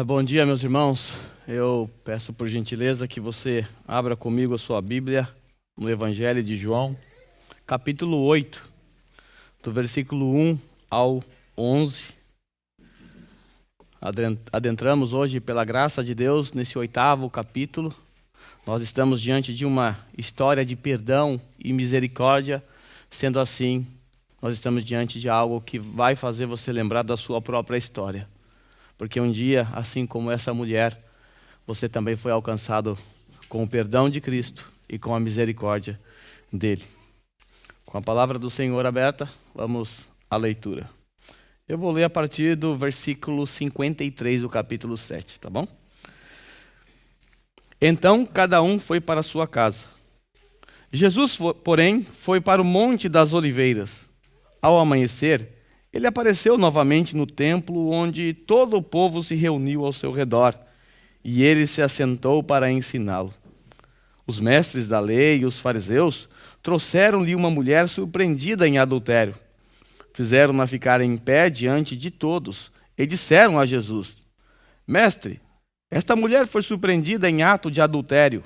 Bom dia, meus irmãos. Eu peço por gentileza que você abra comigo a sua Bíblia no Evangelho de João, capítulo 8, do versículo 1 ao 11. Adentramos hoje, pela graça de Deus, nesse 8º capítulo. Nós estamos diante de uma história de perdão e misericórdia. Sendo assim, nós estamos diante de algo que vai fazer você lembrar da sua própria história. Porque um dia, assim como essa mulher, você também foi alcançado com o perdão de Cristo e com a misericórdia dele. Com a palavra do Senhor aberta, vamos à leitura. Eu vou ler a partir do versículo 53 do capítulo 7, tá bom? Então, cada um foi para a sua casa. Jesus, porém, foi para o Monte das Oliveiras. Ao amanhecer, ele apareceu novamente no templo, onde todo o povo se reuniu ao seu redor, e ele se assentou para ensiná-lo. Os mestres da lei e os fariseus trouxeram-lhe uma mulher surpreendida em adultério. Fizeram-na ficar em pé diante de todos, e disseram a Jesus: Mestre, esta mulher foi surpreendida em ato de adultério.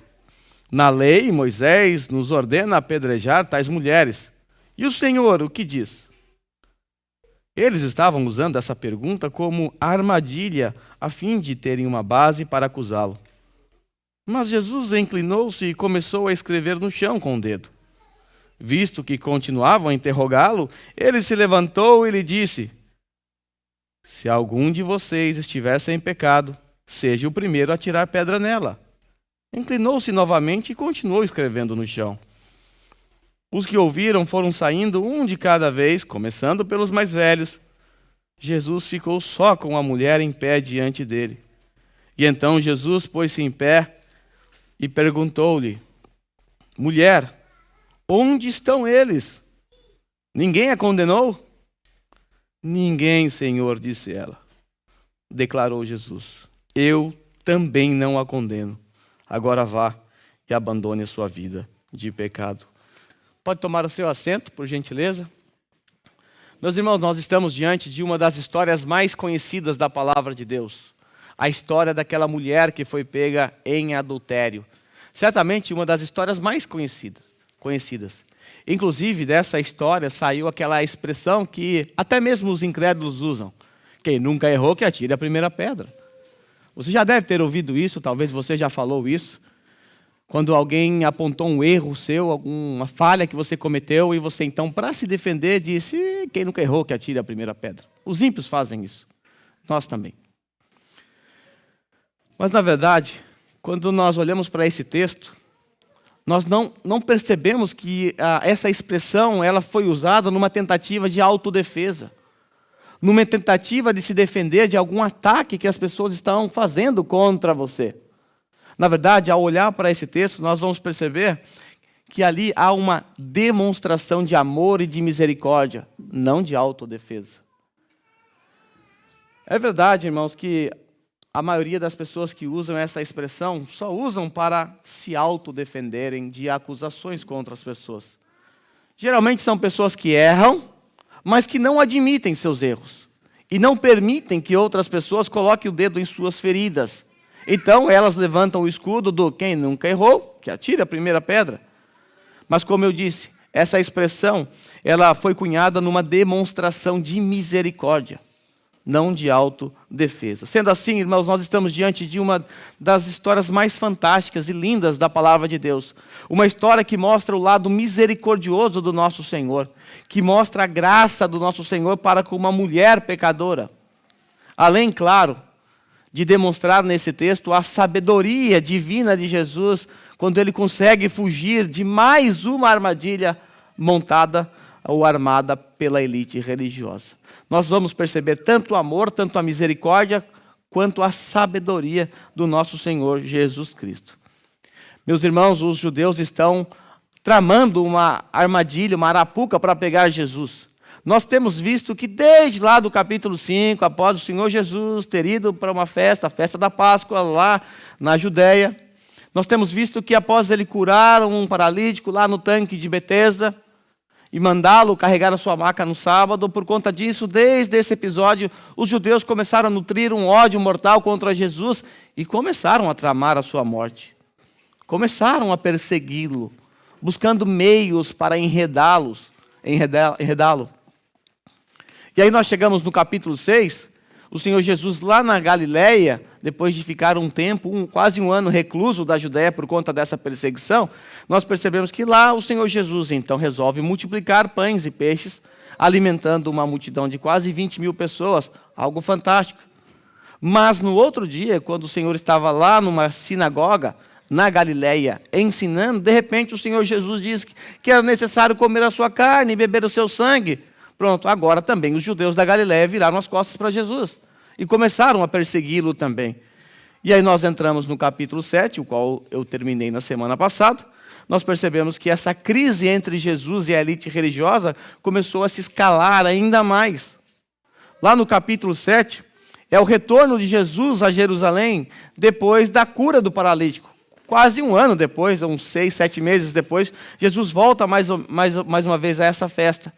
Na lei, Moisés nos ordena apedrejar tais mulheres. E o Senhor, o que diz? Eles estavam usando essa pergunta como armadilha, a fim de terem uma base para acusá-lo. Mas Jesus inclinou-se e começou a escrever no chão com o dedo. Visto que continuavam a interrogá-lo, ele se levantou e lhe disse: Se algum de vocês estiver sem pecado, seja o primeiro a tirar pedra nela. Inclinou-se novamente e continuou escrevendo no chão. Os que ouviram foram saindo um de cada vez, começando pelos mais velhos. Jesus ficou só com a mulher em pé diante dele. E então Jesus pôs-se em pé e perguntou-lhe: Mulher, onde estão eles? Ninguém a condenou? Ninguém, Senhor, disse ela. Declarou Jesus: Eu também não a condeno. Agora vá e abandone a sua vida de pecado. Pode tomar o seu assento, por gentileza. Meus irmãos, nós estamos diante de uma das histórias mais conhecidas da palavra de Deus. A história daquela mulher que foi pega em adultério. Certamente uma das histórias mais conhecidas. Inclusive, dessa história saiu aquela expressão que até mesmo os incrédulos usam: quem nunca errou, que atire a primeira pedra. Você já deve ter ouvido isso, talvez você já falou isso. Quando alguém apontou um erro seu, alguma falha que você cometeu, e você então, para se defender, disse: quem nunca errou, que atire a primeira pedra. Os ímpios fazem isso. Nós também. Mas, na verdade, quando nós olhamos para esse texto, nós não percebemos que essa expressão ela foi usada numa tentativa de autodefesa. Numa tentativa de se defender de algum ataque que as pessoas estão fazendo contra você. Na verdade, ao olhar para esse texto, nós vamos perceber que ali há uma demonstração de amor e de misericórdia, não de autodefesa. É verdade, irmãos, que a maioria das pessoas que usam essa expressão só usam para se autodefenderem de acusações contra as pessoas. Geralmente são pessoas que erram, mas que não admitem seus erros e não permitem que outras pessoas coloquem o dedo em suas feridas. Então, elas levantam o escudo do quem nunca errou, que atire a primeira pedra. Mas, como eu disse, essa expressão ela foi cunhada numa demonstração de misericórdia, não de autodefesa. Sendo assim, irmãos, nós estamos diante de uma das histórias mais fantásticas e lindas da palavra de Deus. Uma história que mostra o lado misericordioso do nosso Senhor, que mostra a graça do nosso Senhor para com uma mulher pecadora. Além, claro, de demonstrar nesse texto a sabedoria divina de Jesus, quando ele consegue fugir de mais uma armadilha montada ou armada pela elite religiosa. Nós vamos perceber tanto o amor, tanto a misericórdia, quanto a sabedoria do nosso Senhor Jesus Cristo. Meus irmãos, os judeus estão tramando uma armadilha, uma arapuca para pegar Jesus. Nós temos visto que desde lá do capítulo 5, após o Senhor Jesus ter ido para uma festa, a festa da Páscoa lá na Judéia, nós temos visto que após ele curar um paralítico lá no tanque de Betesda, e mandá-lo carregar a sua maca no sábado. Por conta disso, desde esse episódio, os judeus começaram a nutrir um ódio mortal contra Jesus e começaram a tramar a sua morte. Começaram a persegui-lo, buscando meios para enredá-lo. E aí nós chegamos no capítulo 6, o Senhor Jesus lá na Galileia, depois de ficar um tempo, quase um ano recluso da Judéia por conta dessa perseguição, nós percebemos que lá o Senhor Jesus então resolve multiplicar pães e peixes, alimentando uma multidão de quase 20 mil pessoas, algo fantástico. Mas no outro dia, quando o Senhor estava lá numa sinagoga, na Galileia, ensinando, de repente o Senhor Jesus disse que era necessário comer a sua carne e beber o seu sangue. Pronto, agora também os judeus da Galileia viraram as costas para Jesus e começaram a persegui-lo também. E aí nós entramos no capítulo 7, o qual eu terminei na semana passada. Nós percebemos que essa crise entre Jesus e a elite religiosa começou a se escalar ainda mais. Lá no capítulo 7, é o retorno de Jesus a Jerusalém depois da cura do paralítico. Quase um ano depois, uns 6, 7 meses depois, Jesus volta mais uma vez a essa festa.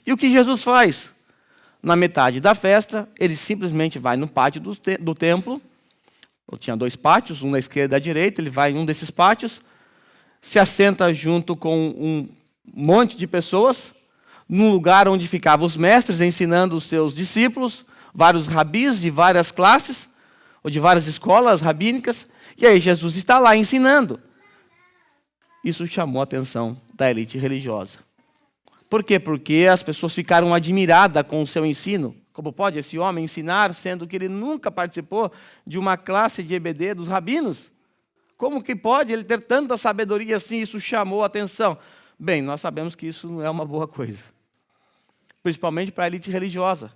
E o que Jesus faz? Na metade da festa, ele simplesmente vai no pátio do templo. Eu tinha 2 pátios, um na esquerda e à direita. Ele vai em um desses pátios, se assenta junto com um monte de pessoas, num lugar onde ficavam os mestres ensinando os seus discípulos, vários rabis de várias classes, ou de várias escolas rabínicas. E aí Jesus está lá ensinando. Isso chamou a atenção da elite religiosa. Por quê? Porque as pessoas ficaram admiradas com o seu ensino. Como pode esse homem ensinar, sendo que ele nunca participou de uma classe de EBD dos rabinos? Como que pode ele ter tanta sabedoria assim? Isso chamou a atenção. Bem, nós sabemos que isso não é uma boa coisa. Principalmente para a elite religiosa.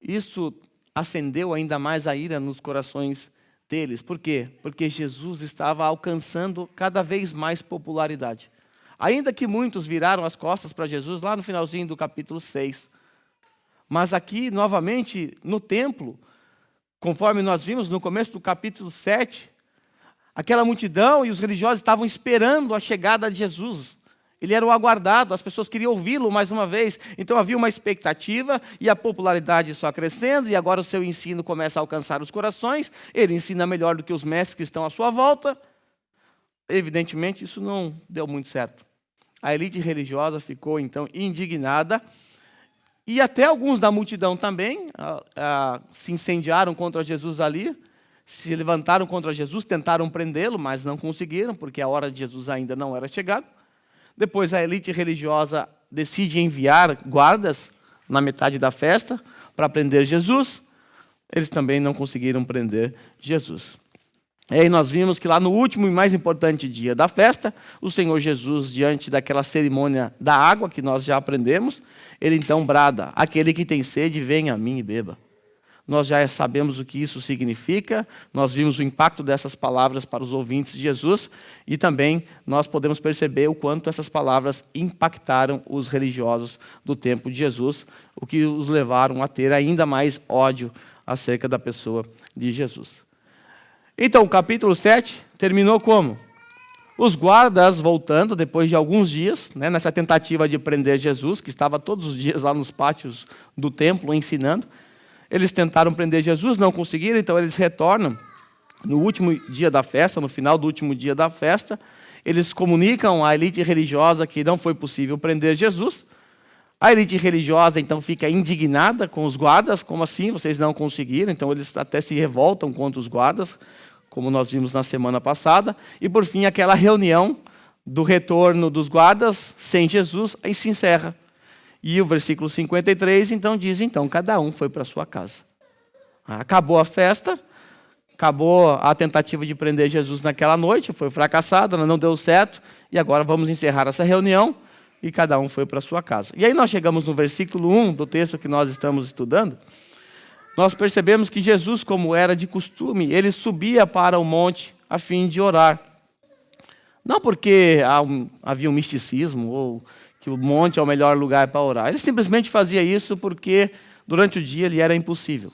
Isso acendeu ainda mais a ira nos corações deles. Por quê? Porque Jesus estava alcançando cada vez mais popularidade. Ainda que muitos viraram as costas para Jesus lá no finalzinho do capítulo 6. Mas aqui, novamente, no templo, conforme nós vimos no começo do capítulo 7, aquela multidão e os religiosos estavam esperando a chegada de Jesus. Ele era o aguardado, as pessoas queriam ouvi-lo mais uma vez. Então havia uma expectativa e a popularidade só crescendo. E agora o seu ensino começa a alcançar os corações. Ele ensina melhor do que os mestres que estão à sua volta. Evidentemente, isso não deu muito certo. A elite religiosa ficou, então, indignada. E até alguns da multidão também se incendiaram contra Jesus ali. Se levantaram contra Jesus, tentaram prendê-lo, mas não conseguiram, porque a hora de Jesus ainda não era chegada. Depois a elite religiosa decide enviar guardas na metade da festa para prender Jesus. Eles também não conseguiram prender Jesus. E aí nós vimos que lá no último e mais importante dia da festa, o Senhor Jesus, diante daquela cerimônia da água que nós já aprendemos, ele então brada: aquele que tem sede, venha a mim e beba. Nós já sabemos o que isso significa, nós vimos o impacto dessas palavras para os ouvintes de Jesus e também nós podemos perceber o quanto essas palavras impactaram os religiosos do tempo de Jesus, o que os levaram a ter ainda mais ódio acerca da pessoa de Jesus. Então, o capítulo 7 terminou como? Os guardas voltando, depois de alguns dias, nessa tentativa de prender Jesus, que estava todos os dias lá nos pátios do templo ensinando. Eles tentaram prender Jesus, não conseguiram, então eles retornam no último dia da festa, no final do último dia da festa. Eles comunicam à elite religiosa que não foi possível prender Jesus. A elite religiosa, então, fica indignada com os guardas. Como assim? Vocês não conseguiram? Então, eles até se revoltam contra os guardas, como nós vimos na semana passada. E, por fim, aquela reunião do retorno dos guardas sem Jesus, aí se encerra. E o versículo 53, então, diz, então, cada um foi para a sua casa. Acabou a festa, acabou a tentativa de prender Jesus naquela noite, foi fracassada, não deu certo, e agora vamos encerrar essa reunião, e cada um foi para a sua casa. E aí nós chegamos no versículo 1 do texto que nós estamos estudando, nós percebemos que Jesus, como era de costume, ele subia para o monte a fim de orar. Não porque havia um misticismo, ou que o monte é o melhor lugar para orar. Ele simplesmente fazia isso porque durante o dia ele era impossível.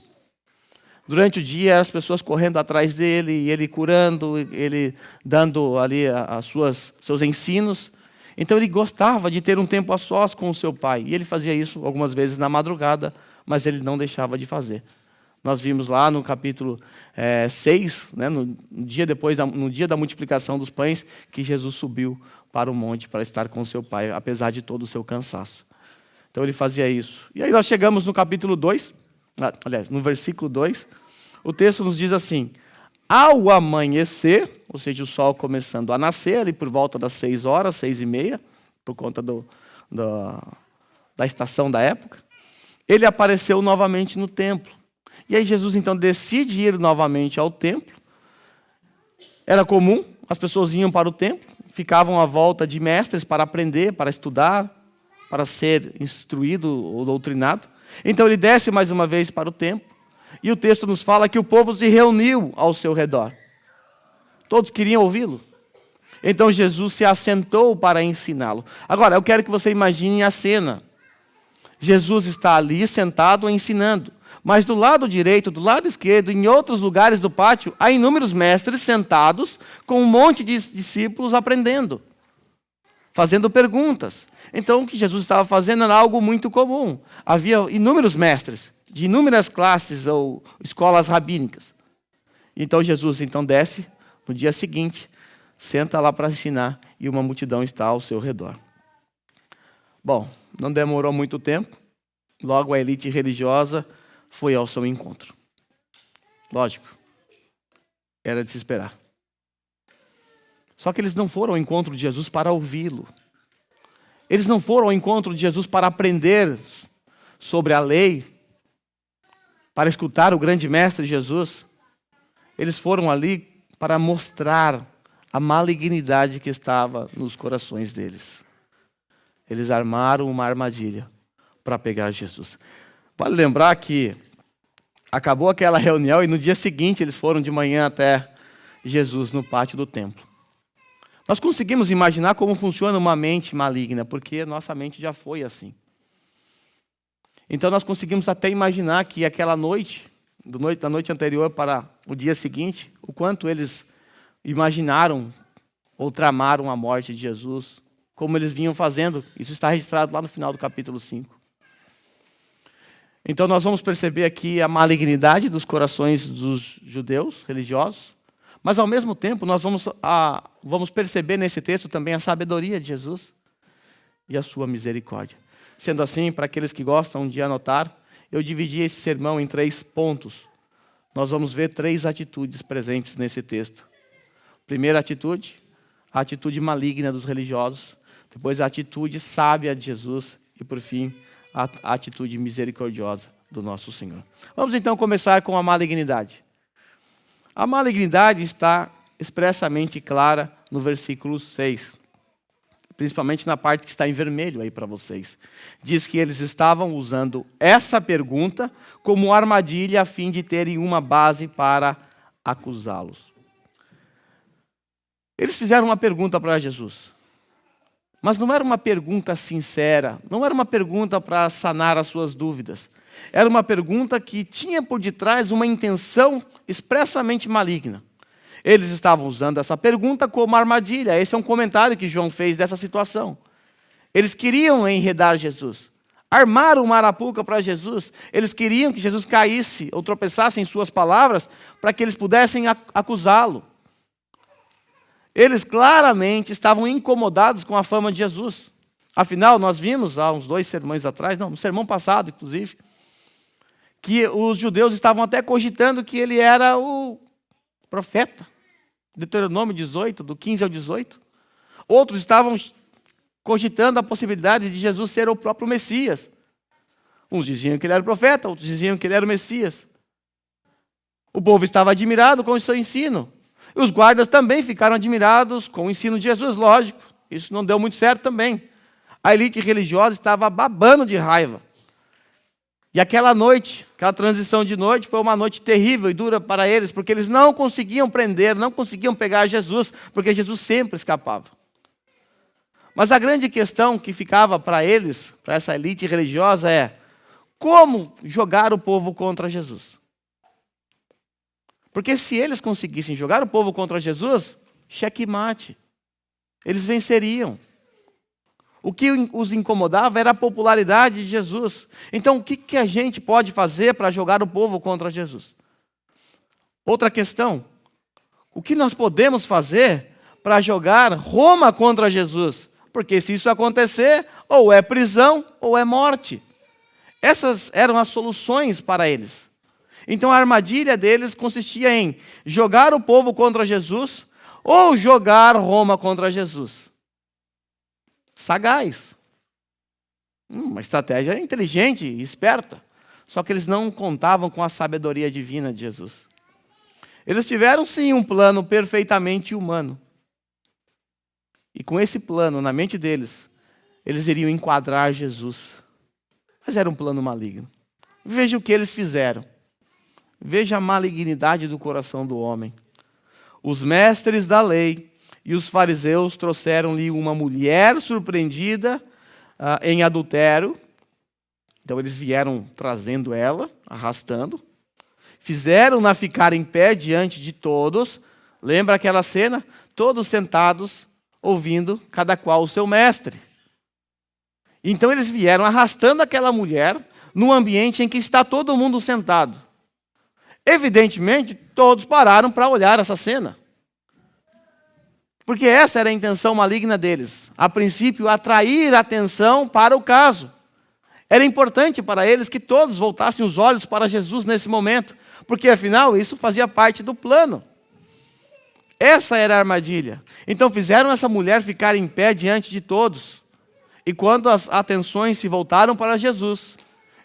Durante o dia as pessoas correndo atrás dele, e ele curando, ele dando ali seus ensinos. Então ele gostava de ter um tempo a sós com o seu pai. E ele fazia isso algumas vezes na madrugada, mas ele não deixava de fazer. Nós vimos lá no capítulo 6, né, no dia da multiplicação dos pães, que Jesus subiu para o monte para estar com o seu pai, apesar de todo o seu cansaço. Então ele fazia isso. E aí nós chegamos no capítulo 2, aliás, no versículo 2, o texto nos diz assim: ao amanhecer, ou seja, o sol começando a nascer, ali por volta das 6 horas, 6:30, por conta da estação da época, ele apareceu novamente no templo. E aí Jesus então decide ir novamente ao templo. Era comum, as pessoas iam para o templo, ficavam à volta de mestres para aprender, para estudar, para ser instruído ou doutrinado. Então ele desce mais uma vez para o templo, e o texto nos fala que o povo se reuniu ao seu redor. Todos queriam ouvi-lo. Então Jesus se assentou para ensiná-lo. Agora, eu quero que você imagine a cena. Jesus está ali sentado ensinando. Mas do lado direito, do lado esquerdo, em outros lugares do pátio, há inúmeros mestres sentados com um monte de discípulos aprendendo, fazendo perguntas. Então, o que Jesus estava fazendo era algo muito comum. Havia inúmeros mestres, de inúmeras classes ou escolas rabínicas. Então, Jesus desce no dia seguinte, senta lá para ensinar, e uma multidão está ao seu redor. Bom, não demorou muito tempo, logo a elite religiosa foi ao seu encontro. Lógico, era de se esperar. Só que eles não foram ao encontro de Jesus para ouvi-lo. Eles não foram ao encontro de Jesus para aprender sobre a lei, para escutar o grande mestre Jesus. Eles foram ali para mostrar a malignidade que estava nos corações deles. Eles armaram uma armadilha para pegar Jesus. Vale lembrar que acabou aquela reunião e no dia seguinte eles foram de manhã até Jesus no pátio do templo. Nós conseguimos imaginar como funciona uma mente maligna, porque nossa mente já foi assim. Então nós conseguimos até imaginar que aquela noite, da noite anterior para o dia seguinte, o quanto eles imaginaram ou tramaram a morte de Jesus, como eles vinham fazendo. Isso está registrado lá no final do capítulo 5. Então nós vamos perceber aqui a malignidade dos corações dos judeus religiosos, mas ao mesmo tempo nós vamos perceber nesse texto também a sabedoria de Jesus e a sua misericórdia. Sendo assim, para aqueles que gostam de anotar, eu dividi esse sermão em 3 pontos. Nós vamos ver 3 atitudes presentes nesse texto. Primeira atitude, a atitude maligna dos religiosos. Depois a atitude sábia de Jesus. E por fim, a atitude misericordiosa do nosso Senhor. Vamos então começar com a malignidade. A malignidade está expressamente clara no versículo 6. Principalmente na parte que está em vermelho aí para vocês. Diz que eles estavam usando essa pergunta como armadilha a fim de terem uma base para acusá-los. Eles fizeram uma pergunta para Jesus. Mas não era uma pergunta sincera, não era uma pergunta para sanar as suas dúvidas. Era uma pergunta que tinha por detrás uma intenção expressamente maligna. Eles estavam usando essa pergunta como armadilha. Esse é um comentário que João fez dessa situação. Eles queriam enredar Jesus. Armaram uma arapuca para Jesus. Eles queriam que Jesus caísse ou tropeçasse em suas palavras para que eles pudessem acusá-lo. Eles claramente estavam incomodados com a fama de Jesus. Afinal, nós vimos há uns 2 sermões atrás, no sermão passado, inclusive, que os judeus estavam até cogitando que ele era o profeta. Deuteronômio 18, do 15 ao 18. Outros estavam cogitando a possibilidade de Jesus ser o próprio Messias. Uns diziam que ele era o profeta, outros diziam que ele era o Messias. O povo estava admirado com o seu ensino. E os guardas também ficaram admirados com o ensino de Jesus, lógico. Isso não deu muito certo também. A elite religiosa estava babando de raiva. E aquela noite, aquela transição de noite, foi uma noite terrível e dura para eles, porque eles não conseguiam prender, não conseguiam pegar Jesus, porque Jesus sempre escapava. Mas a grande questão que ficava para eles, para essa elite religiosa, é como jogar o povo contra Jesus. Porque se eles conseguissem jogar o povo contra Jesus, xeque-mate. Eles venceriam. O que os incomodava era a popularidade de Jesus. Então, o que a gente pode fazer para jogar o povo contra Jesus? Outra questão: o que nós podemos fazer para jogar Roma contra Jesus? Porque se isso acontecer, ou é prisão ou é morte. Essas eram as soluções para eles. Então a armadilha deles consistia em jogar o povo contra Jesus ou jogar Roma contra Jesus. Sagaz. Uma estratégia inteligente e esperta. Só que eles não contavam com a sabedoria divina de Jesus. Eles tiveram sim um plano perfeitamente humano. E com esse plano na mente deles, eles iriam enquadrar Jesus. Mas era um plano maligno. Veja o que eles fizeram. Veja a malignidade do coração do homem. Os mestres da lei e os fariseus trouxeram-lhe uma mulher surpreendida em adultério. Então eles vieram trazendo ela, arrastando. Fizeram-na ficar em pé diante de todos. Lembra aquela cena? Todos sentados, ouvindo cada qual o seu mestre. Então eles vieram arrastando aquela mulher num ambiente em que está todo mundo sentado. Evidentemente, todos pararam para olhar essa cena. Porque essa era a intenção maligna deles. A princípio, atrair a atenção para o caso. Era importante para eles que todos voltassem os olhos para Jesus nesse momento. Porque, afinal, isso fazia parte do plano. Essa era a armadilha. Então, fizeram essa mulher ficar em pé diante de todos. E quando as atenções se voltaram para Jesus,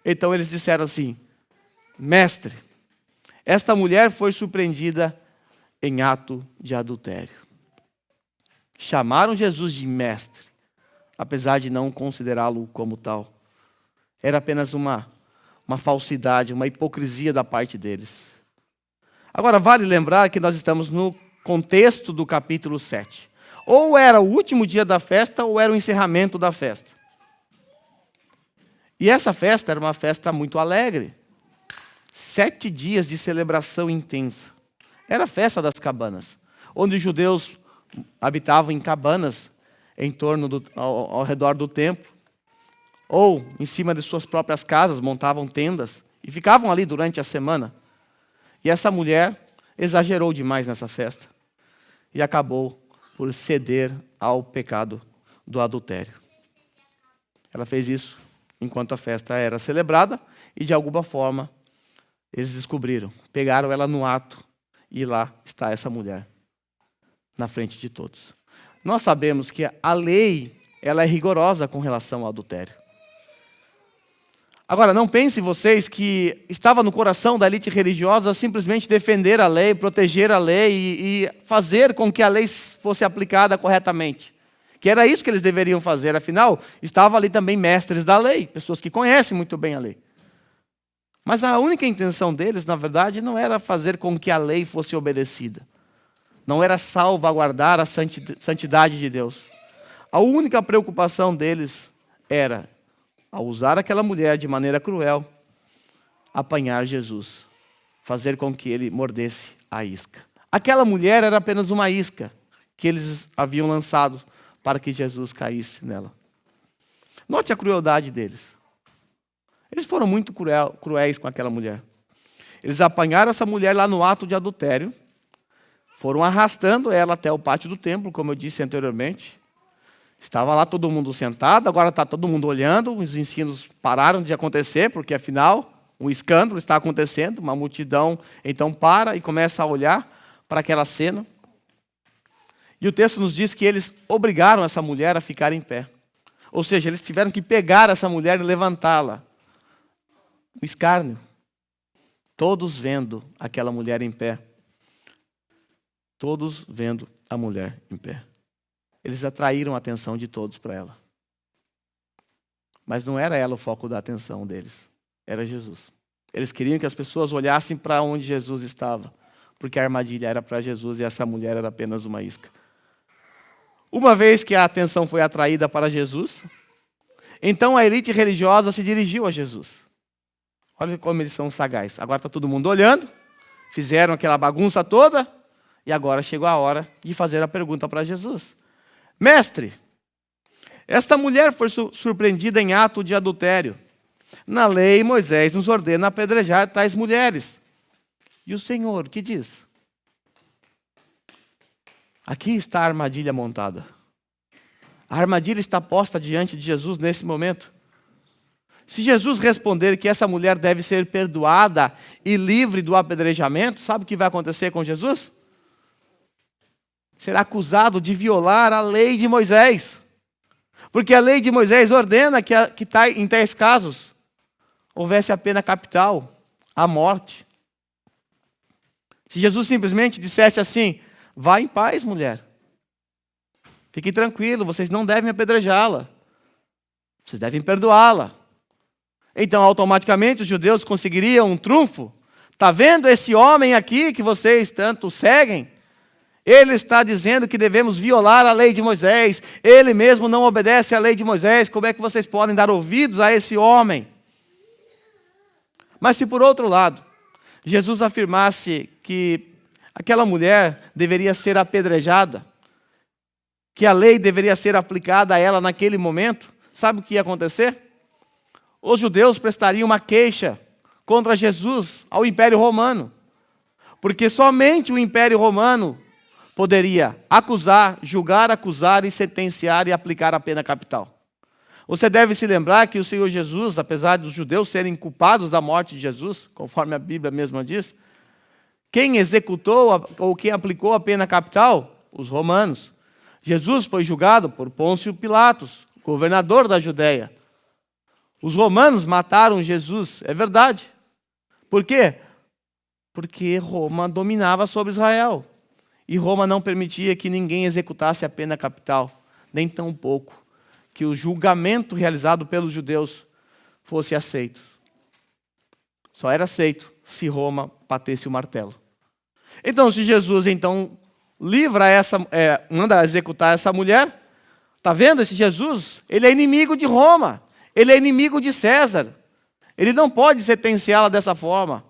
então eles disseram assim: Mestre, esta mulher foi surpreendida em ato de adultério. Chamaram Jesus de mestre, apesar de não considerá-lo como tal. Era apenas uma falsidade, uma hipocrisia da parte deles. Agora, vale lembrar que nós estamos no contexto do capítulo 7. Ou era o último dia da festa, ou era o encerramento da festa. E essa festa era uma festa muito alegre. 7 dias de celebração intensa. Era a festa das cabanas, onde os judeus habitavam em cabanas em torno ao redor do templo, ou em cima de suas próprias casas, montavam tendas e ficavam ali durante a semana. E essa mulher exagerou demais nessa festa e acabou por ceder ao pecado do adultério. Ela fez isso enquanto a festa era celebrada e, de alguma forma, eles descobriram, pegaram ela no ato e lá está essa mulher, na frente de todos. Nós sabemos que a lei ela é rigorosa com relação ao adultério. Agora, não pensem vocês que estava no coração da elite religiosa simplesmente defender a lei, proteger a lei e fazer com que a lei fosse aplicada corretamente. Que era isso que eles deveriam fazer. Afinal, estavam ali também mestres da lei, pessoas que conhecem muito bem a lei. Mas a única intenção deles, na verdade, não era fazer com que a lei fosse obedecida. Não era salvaguardar a santidade de Deus. A única preocupação deles era, ao usar aquela mulher de maneira cruel, apanhar Jesus, fazer com que ele mordesse a isca. Aquela mulher era apenas uma isca que eles haviam lançado para que Jesus caísse nela. Note a crueldade deles. Eles foram muito cruéis com aquela mulher. Eles apanharam essa mulher lá no ato de adultério, foram arrastando ela até o pátio do templo, como eu disse anteriormente. Estava lá todo mundo sentado, agora está todo mundo olhando, os ensinos pararam de acontecer, porque afinal, um escândalo está acontecendo, uma multidão então para e começa a olhar para aquela cena. E o texto nos diz que eles obrigaram essa mulher a ficar em pé. Ou seja, eles tiveram que pegar essa mulher e levantá-la. Um escárnio. Todos vendo aquela mulher em pé. Todos vendo a mulher em pé. Eles atraíram a atenção de todos para ela. Mas não era ela o foco da atenção deles. Era Jesus. Eles queriam que as pessoas olhassem para onde Jesus estava. Porque a armadilha era para Jesus e essa mulher era apenas uma isca. Uma vez que a atenção foi atraída para Jesus, então a elite religiosa se dirigiu a Jesus. Olha como eles são sagazes. Agora está todo mundo olhando, fizeram aquela bagunça toda, e agora chegou a hora de fazer a pergunta para Jesus. Mestre, Esta mulher foi surpreendida em ato de adultério. Na lei, Moisés nos ordena apedrejar tais mulheres. E o Senhor, o que diz? Aqui está a armadilha montada. A armadilha está posta diante de Jesus nesse momento. Se Jesus responder que essa mulher deve ser perdoada e livre do apedrejamento, sabe o que vai acontecer com Jesus? Será acusado de violar a lei de Moisés. Porque a lei de Moisés ordena que em tais casos houvesse a pena capital, a morte. Se Jesus simplesmente dissesse assim: vá em paz, mulher. Fique tranquilo, vocês não devem apedrejá-la. Vocês devem perdoá-la. Então, automaticamente, os judeus conseguiriam um trunfo. Está vendo esse homem aqui que vocês tanto seguem? Ele está dizendo que devemos violar a lei de Moisés. Ele mesmo não obedece à lei de Moisés. Como é que vocês podem dar ouvidos a esse homem? Mas se por outro lado, Jesus afirmasse que aquela mulher deveria ser apedrejada, que a lei deveria ser aplicada a ela naquele momento, sabe o que ia acontecer? Os judeus prestariam uma queixa contra Jesus ao Império Romano, porque somente o Império Romano poderia acusar, julgar, acusar e sentenciar e aplicar a pena capital. Você deve se lembrar que o Senhor Jesus, apesar dos judeus serem culpados da morte de Jesus, conforme a Bíblia mesma diz, quem executou ou quem aplicou a pena capital? Os romanos. Jesus foi julgado por Pôncio Pilatos, governador da Judéia. Os romanos mataram Jesus, é verdade. Por quê? Porque Roma dominava sobre Israel. E Roma não permitia que ninguém executasse a pena capital, nem tampouco que o julgamento realizado pelos judeus fosse aceito. Só era aceito se Roma batesse o martelo. Então, se Jesus manda executar essa mulher, está vendo esse Jesus? Ele é inimigo de Roma, ele é inimigo de César. Ele não pode sentenciá-la dessa forma.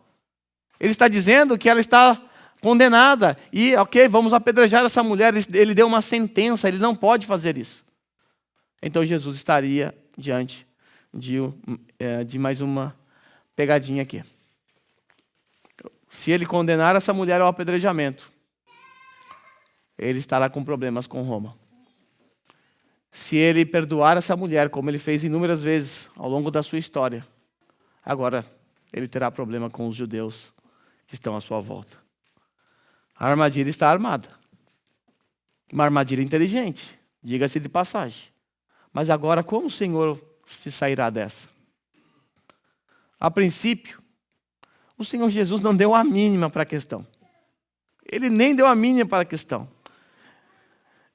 Ele está dizendo que ela está condenada e, ok, vamos apedrejar essa mulher. Ele deu uma sentença, ele não pode fazer isso. Então Jesus estaria diante de mais uma pegadinha aqui. Se ele condenar essa mulher ao apedrejamento, ele estará com problemas com Roma. Se ele perdoar essa mulher, como ele fez inúmeras vezes ao longo da sua história, agora ele terá problema com os judeus que estão à sua volta. A armadilha está armada. Uma armadilha inteligente, diga-se de passagem. Mas agora, como o Senhor se sairá dessa? A princípio, o Senhor Jesus não deu a mínima para a questão. Ele nem deu a mínima para a questão.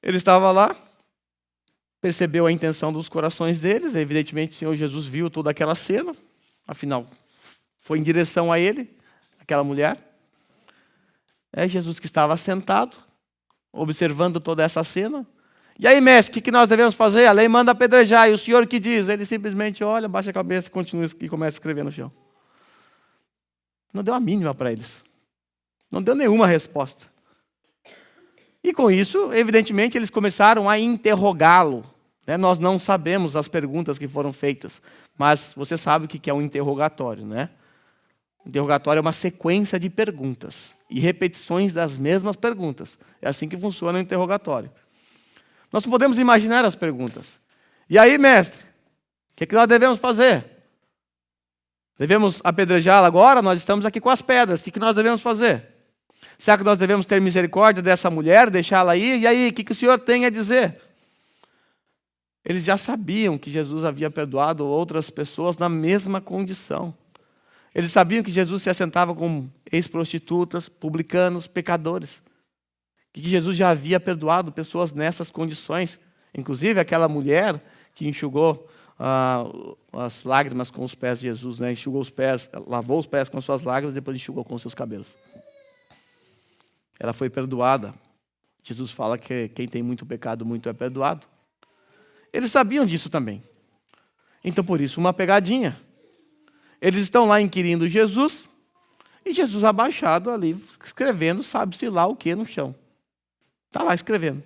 Ele estava lá, percebeu a intenção dos corações deles. Evidentemente, o Senhor Jesus viu toda aquela cena. Afinal, foi em direção a ele, aquela mulher. É Jesus que estava sentado, observando toda essa cena. E aí, mestre, o que nós devemos fazer? A lei manda apedrejar. E o Senhor que diz? Ele simplesmente olha, baixa a cabeça, continua e começa a escrever no chão. Não deu a mínima para eles. Não deu nenhuma resposta. E com isso, evidentemente, eles começaram a interrogá-lo. Nós não sabemos as perguntas que foram feitas, mas você sabe o que é um interrogatório, né? Interrogatório é uma sequência de perguntas e repetições das mesmas perguntas. É assim que funciona o interrogatório. Nós não podemos imaginar as perguntas. E aí, mestre, o que nós devemos fazer? Devemos apedrejá-la agora? Nós estamos aqui com as pedras. O que nós devemos fazer? Será que nós devemos ter misericórdia dessa mulher, deixá-la ir? E aí, o que o Senhor tem a dizer? Eles já sabiam que Jesus havia perdoado outras pessoas na mesma condição. Eles sabiam que Jesus se assentava com ex-prostitutas, publicanos, pecadores. Que Jesus já havia perdoado pessoas nessas condições. Inclusive aquela mulher que enxugou as lágrimas com os pés de Jesus, né? Enxugou os pés, lavou os pés com suas lágrimas e depois enxugou com seus cabelos. Ela foi perdoada. Jesus fala que quem tem muito pecado, muito é perdoado. Eles sabiam disso também. Então, por isso, uma pegadinha. Eles estão lá inquirindo Jesus, e Jesus abaixado ali, escrevendo, sabe-se lá o que no chão. Está lá escrevendo.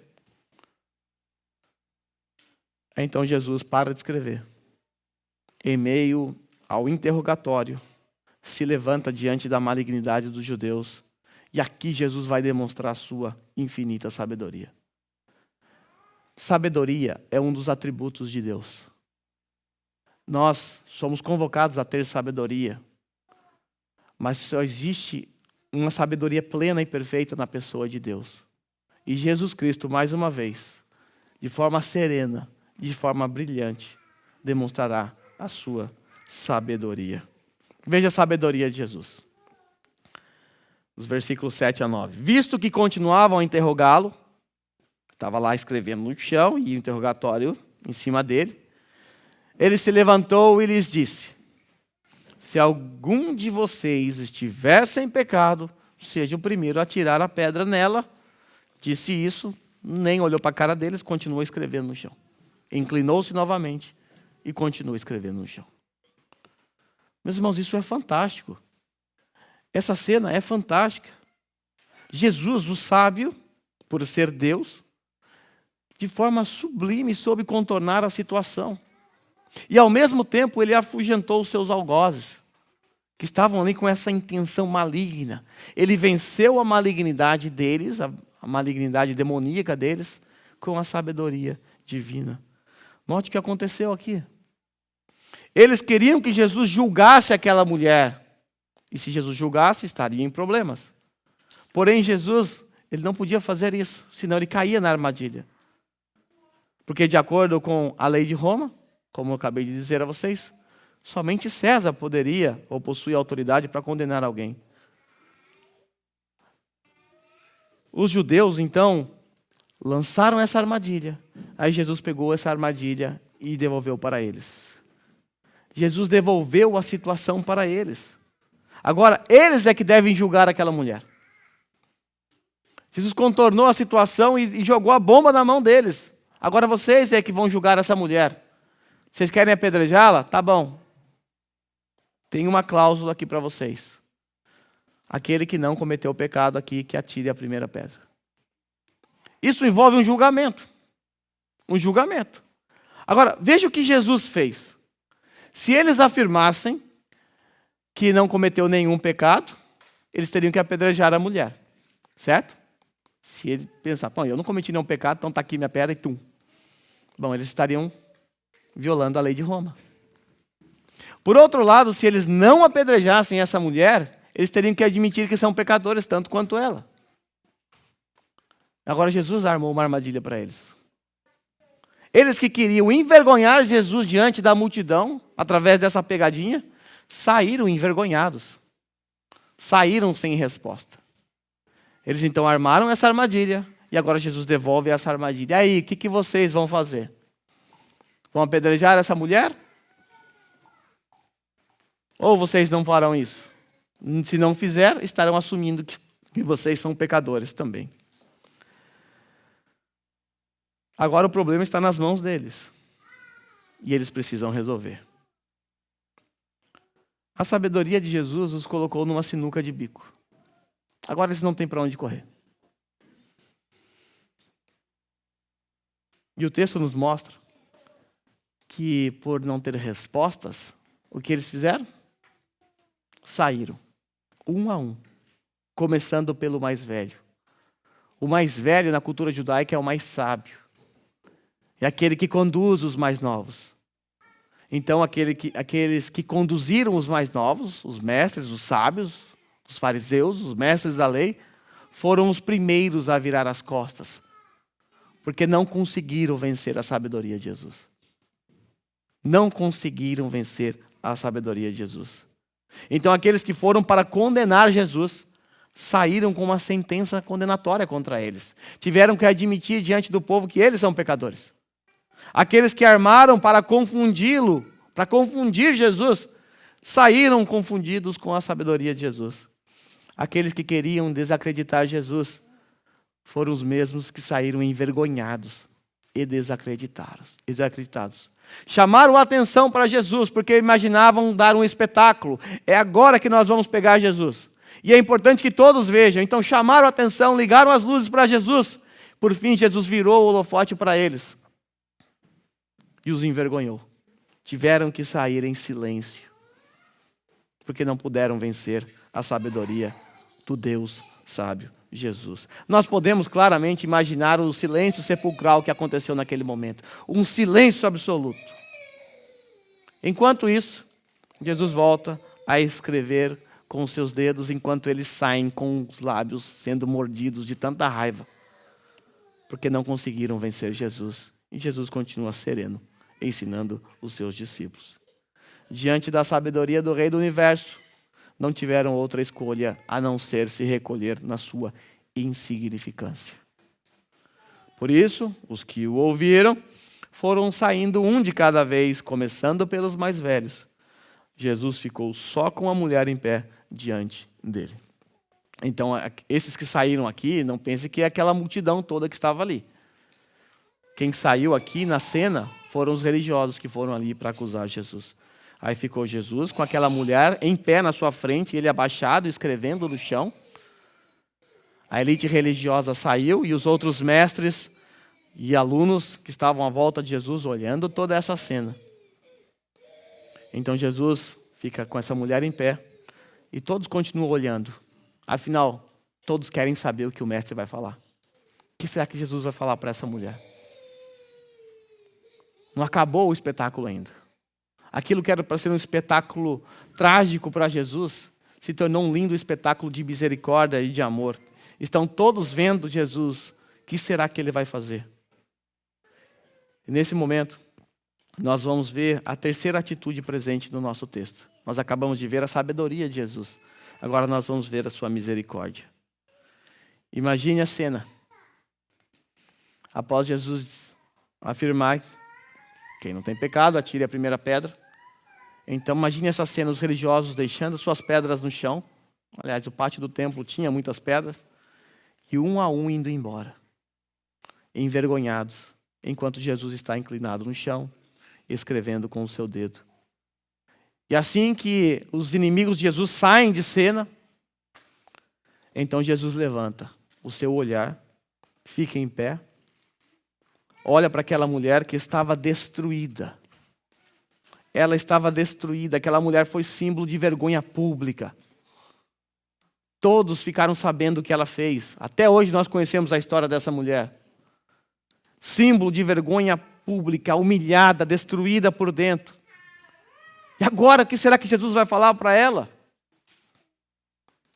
Então Jesus para de escrever. Em meio ao interrogatório, se levanta diante da malignidade dos judeus. E aqui Jesus vai demonstrar a sua infinita sabedoria. Sabedoria é um dos atributos de Deus. Nós somos convocados a ter sabedoria, mas só existe uma sabedoria plena e perfeita na pessoa de Deus. E Jesus Cristo, mais uma vez, de forma serena, de forma brilhante, demonstrará a sua sabedoria. Veja a sabedoria de Jesus. Os versículos 7 a 9. Visto que continuavam a interrogá-lo, estava lá escrevendo no chão e o interrogatório em cima dele, ele se levantou e lhes disse: se algum de vocês estiver sem pecado, seja o primeiro a tirar a pedra nela. Disse isso, nem olhou para a cara deles, continuou escrevendo no chão. Inclinou-se novamente e continuou escrevendo no chão. Meus irmãos, isso é fantástico. Essa cena é fantástica. Jesus, o sábio, por ser Deus, de forma sublime soube contornar a situação. E ao mesmo tempo ele afugentou os seus algozes, que estavam ali com essa intenção maligna. Ele venceu a malignidade deles, a malignidade demoníaca deles, com a sabedoria divina. Note o que aconteceu aqui. Eles queriam que Jesus julgasse aquela mulher. E se Jesus julgasse, estaria em problemas. Porém, Jesus, ele não podia fazer isso, senão ele caía na armadilha. Porque de acordo com a lei de Roma, como eu acabei de dizer a vocês, somente César poderia ou possuía autoridade para condenar alguém. Os judeus, então, lançaram essa armadilha. Aí Jesus pegou essa armadilha e devolveu para eles. Jesus devolveu a situação para eles. Agora, eles é que devem julgar aquela mulher. Jesus contornou a situação e jogou a bomba na mão deles. Agora vocês é que vão julgar essa mulher. Vocês querem apedrejá-la? Tá bom. Tem uma cláusula aqui para vocês. Aquele que não cometeu o pecado aqui, que atire a primeira pedra. Isso envolve um julgamento. Um julgamento. Agora, veja o que Jesus fez. Se eles afirmassem que não cometeu nenhum pecado, eles teriam que apedrejar a mulher. Certo? Se ele pensar, bom, eu não cometi nenhum pecado, então está aqui minha pedra e tum. Bom, eles estariam violando a lei de Roma. Por outro lado, se eles não apedrejassem essa mulher, eles teriam que admitir que são pecadores tanto quanto ela. Agora Jesus armou uma armadilha para eles. Eles que queriam envergonhar Jesus diante da multidão, através dessa pegadinha, saíram envergonhados. Saíram sem resposta. Eles então armaram essa armadilha e agora Jesus devolve essa armadilha. E aí, o que vocês vão fazer? Vão apedrejar essa mulher? Ou vocês não farão isso? Se não fizer, estarão assumindo que vocês são pecadores também. Agora o problema está nas mãos deles. E eles precisam resolver. A sabedoria de Jesus os colocou numa sinuca de bico. Agora eles não têm para onde correr. E o texto nos mostra que, por não ter respostas, o que eles fizeram? Saíram, um a um, começando pelo mais velho. O mais velho na cultura judaica é o mais sábio. É aquele que conduz os mais novos. Então, aqueles que conduziram os mais novos, os mestres, os sábios, os fariseus, os mestres da lei, foram os primeiros a virar as costas, porque não conseguiram vencer a sabedoria de Jesus. Não conseguiram vencer a sabedoria de Jesus. Então, aqueles que foram para condenar Jesus, saíram com uma sentença condenatória contra eles. Tiveram que admitir diante do povo que eles são pecadores. Aqueles que armaram para confundi-lo, para confundir Jesus, saíram confundidos com a sabedoria de Jesus. Aqueles que queriam desacreditar Jesus foram os mesmos que saíram envergonhados e desacreditados. Chamaram a atenção para Jesus, porque imaginavam dar um espetáculo. É agora que nós vamos pegar Jesus. E é importante que todos vejam. Então chamaram a atenção, ligaram as luzes para Jesus. Por fim, Jesus virou o holofote para eles. e os envergonhou. Tiveram que sair em silêncio, porque não puderam vencer a sabedoria do Deus sábio, Jesus. Nós podemos claramente imaginar o silêncio sepulcral que aconteceu naquele momento. Um silêncio absoluto. Enquanto isso, Jesus volta a escrever com os seus dedos, enquanto eles saem com os lábios sendo mordidos de tanta raiva, porque não conseguiram vencer Jesus. E Jesus continua sereno, ensinando os seus discípulos. Diante da sabedoria do Rei do Universo, não tiveram outra escolha a não ser se recolher na sua insignificância. Por isso, os que o ouviram foram saindo um de cada vez, começando pelos mais velhos. Jesus ficou só com a mulher em pé diante dele. Então, esses que saíram aqui, não pense que é aquela multidão toda que estava ali. Quem saiu aqui na cena foram os religiosos que foram ali para acusar Jesus. Aí ficou Jesus com aquela mulher em pé na sua frente, ele abaixado, escrevendo no chão. A elite religiosa saiu e os outros mestres e alunos que estavam à volta de Jesus olhando toda essa cena. Então Jesus fica com essa mulher em pé e todos continuam olhando. Afinal, todos querem saber o que o mestre vai falar. O que será que Jesus vai falar para essa mulher? Não acabou o espetáculo ainda. Aquilo que era para ser um espetáculo trágico para Jesus, se tornou um lindo espetáculo de misericórdia e de amor. Estão todos vendo Jesus. O que será que ele vai fazer? E nesse momento, nós vamos ver a terceira atitude presente no nosso texto. Nós acabamos de ver a sabedoria de Jesus. Agora nós vamos ver a sua misericórdia. Imagine a cena. Após Jesus afirmar: quem não tem pecado, atire a primeira pedra. Então imagine essa cena, os religiosos deixando suas pedras no chão. Aliás, o pátio do templo tinha muitas pedras. E um a um indo embora, envergonhados, enquanto Jesus está inclinado no chão, escrevendo com o seu dedo. E assim que os inimigos de Jesus saem de cena, então Jesus levanta o seu olhar, fica em pé, olha para aquela mulher que estava destruída. Ela estava destruída, aquela mulher foi símbolo de vergonha pública. Todos ficaram sabendo o que ela fez. Até hoje nós conhecemos a história dessa mulher. Símbolo de vergonha pública, humilhada, destruída por dentro. E agora, o que será que Jesus vai falar para ela?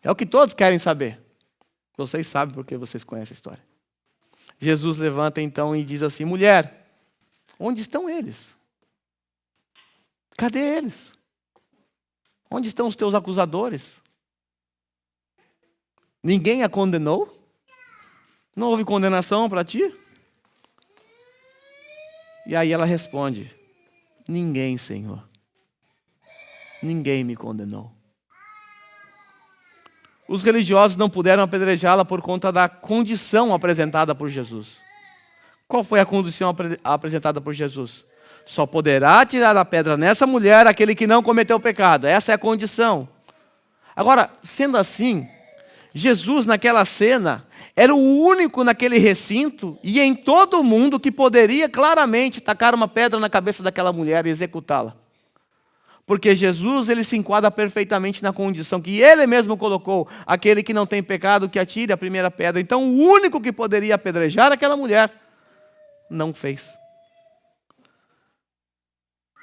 É o que todos querem saber. Vocês sabem porque vocês conhecem a história. Jesus levanta então e diz assim: mulher, onde estão eles? Cadê eles? Onde estão os teus acusadores? Ninguém a condenou? Não houve condenação para ti? E aí ela responde: ninguém, Senhor. Ninguém me condenou. Os religiosos não puderam apedrejá-la por conta da condição apresentada por Jesus. Qual foi a condição apresentada por Jesus? Só poderá tirar a pedra nessa mulher aquele que não cometeu pecado. Essa é a condição. Agora, sendo assim, Jesus naquela cena era o único naquele recinto e em todo o mundo que poderia claramente tacar uma pedra na cabeça daquela mulher e executá-la. Porque Jesus, ele se enquadra perfeitamente na condição que ele mesmo colocou: aquele que não tem pecado, que atire a primeira pedra. Então, o único que poderia apedrejar aquela mulher, não fez.